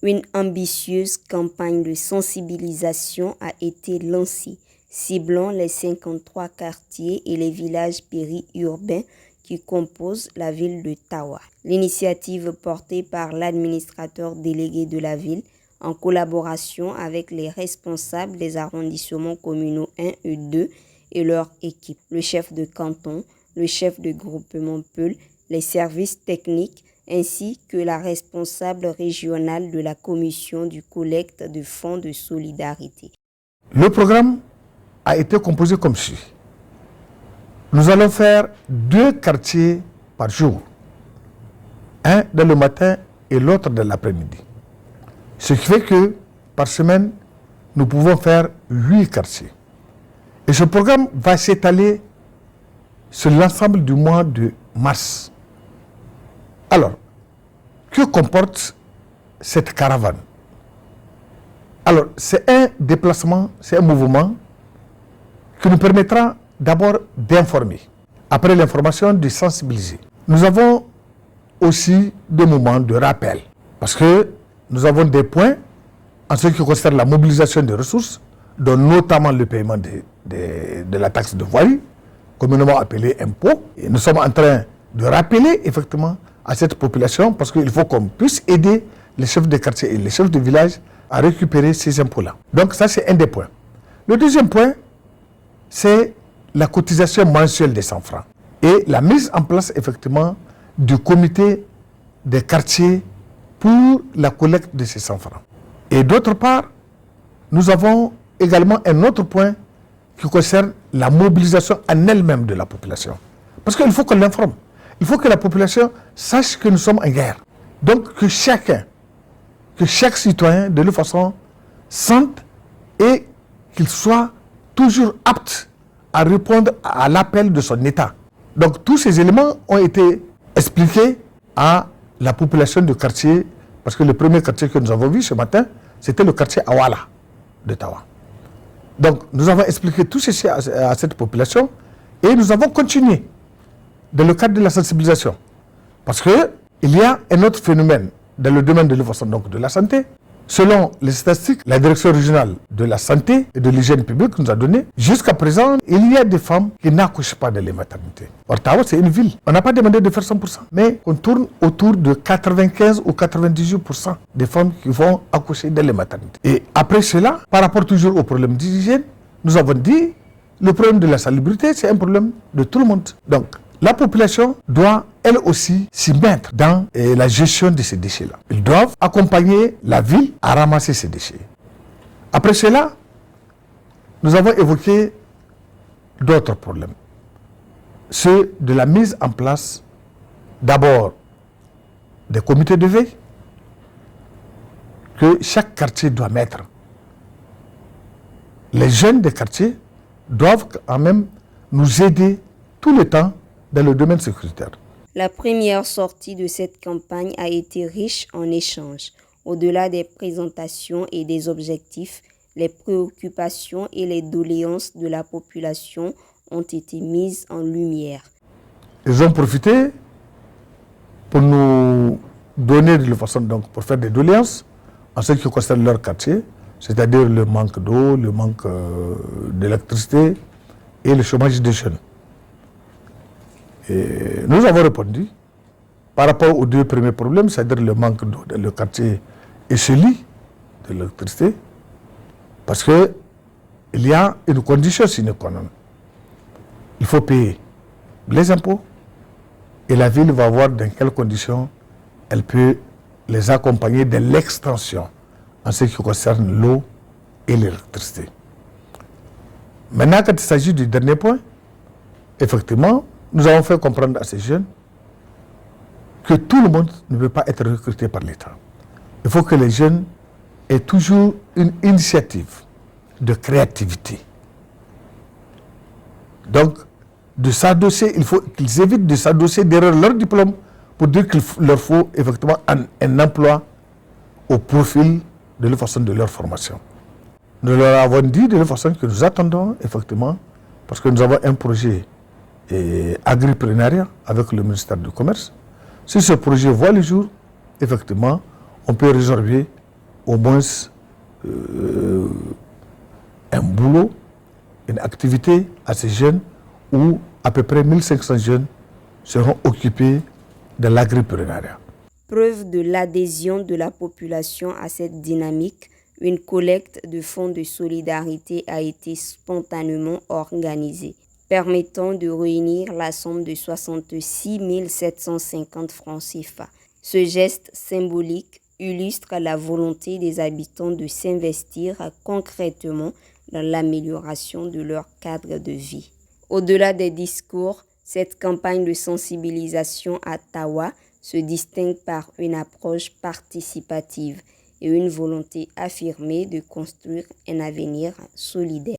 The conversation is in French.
Une ambitieuse campagne de sensibilisation a été lancée, ciblant les 53 quartiers et les villages périurbains qui composent la ville de Tawa. L'initiative portée par l'administrateur délégué de la ville en collaboration avec les responsables des arrondissements communaux 1 et 2 et leur équipe, le chef de canton, le chef de groupement Peul, les services techniques ainsi que la responsable régionale de la commission du collecte de fonds de solidarité. Le programme a été composé comme suit. Nous allons faire 2 quartiers par jour, un dans le matin et l'autre dans l'après-midi. Ce qui fait que par semaine, nous pouvons faire 8 quartiers. Et ce programme va s'étaler sur l'ensemble du mois de mars. Alors, que comporte cette caravane? Alors, c'est un déplacement, c'est un mouvement qui nous permettra d'abord d'informer. Après l'information, de sensibiliser. Nous avons aussi des moments de rappel. Parce que nous avons des points en ce qui concerne la mobilisation des ressources, dont notamment le paiement de la taxe de voirie, communément appelée impôt. Et nous sommes en train de rappeler effectivement à cette population parce qu'il faut qu'on puisse aider les chefs de quartier et les chefs de village à récupérer ces impôts-là. Donc ça, c'est un des points. Le deuxième point, c'est la cotisation mensuelle des 100 francs et la mise en place effectivement du comité des quartiers pour la collecte de ces 100 francs. Et d'autre part, nous avons également un autre point qui concerne la mobilisation en elle-même de la population. Parce qu'il faut qu'on l'informe. Il faut que la population sache que nous sommes en guerre. Donc que chaque citoyen, de toute façon, sente et qu'il soit toujours apte à répondre à l'appel de son État. Donc tous ces éléments ont été expliqués à la population du quartier, parce que le premier quartier que nous avons vu ce matin, c'était le quartier Awala de Tawa. Donc nous avons expliqué tout ceci à cette population et nous avons continué dans le cadre de la sensibilisation. Parce qu'il y a un autre phénomène dans le domaine de de la santé. Selon les statistiques, la direction régionale de la santé et de l'hygiène publique nous a donné, jusqu'à présent, il y a des femmes qui n'accouchent pas dans les maternités. Or, Tawa, c'est une ville. On n'a pas demandé de faire 100%, mais on tourne autour de 95 ou 98% des femmes qui vont accoucher dans les maternités. Et après cela, par rapport toujours au problème d'hygiène, nous avons dit, le problème de la salubrité, c'est un problème de tout le monde. Donc, la population doit, elle aussi, s'y mettre dans la gestion de ces déchets-là. Ils doivent accompagner la ville à ramasser ces déchets. Après cela, nous avons évoqué d'autres problèmes. Ceux de la mise en place, d'abord, des comités de veille que chaque quartier doit mettre. Les jeunes des quartiers doivent quand même nous aider tout le temps dans le domaine sécuritaire. La première sortie de cette campagne a été riche en échanges. Au-delà des présentations et des objectifs, les préoccupations et les doléances de la population ont été mises en lumière. Ils ont profité pour nous donner de façon, donc, pour faire des doléances en ce qui concerne leur quartier, c'est-à-dire le manque d'eau, le manque d'électricité et le chômage des jeunes. Et nous avons répondu par rapport aux 2 premiers problèmes, c'est-à-dire le manque d'eau dans le quartier et celui de l'électricité, parce qu'il y a une condition sine qua non. Il faut payer les impôts et la ville va voir dans quelles conditions elle peut les accompagner de l'extension en ce qui concerne l'eau et l'électricité. Maintenant, quand il s'agit du dernier point, effectivement, nous avons fait comprendre à ces jeunes que tout le monde ne peut pas être recruté par l'État. Il faut que les jeunes aient toujours une initiative de créativité. Donc, de s'adosser, il faut qu'ils évitent de s'adosser derrière leur diplôme pour dire qu'il leur faut effectivement un emploi au profil de la façon de leur formation. Nous leur avons dit de la façon que nous attendons effectivement, parce que nous avons un projet agripreneuriat avec le ministère du Commerce. Si ce projet voit le jour, effectivement, on peut résorber au moins un boulot, une activité à ces jeunes où à peu près 1500 jeunes seront occupés de l'agripreneuriat. Preuve de l'adhésion de la population à cette dynamique, une collecte de fonds de solidarité a été spontanément organisée, permettant de réunir la somme de 66 750 francs CFA. Ce geste symbolique illustre la volonté des habitants de s'investir concrètement dans l'amélioration de leur cadre de vie. Au-delà des discours, cette campagne de sensibilisation à Tawa se distingue par une approche participative et une volonté affirmée de construire un avenir solidaire.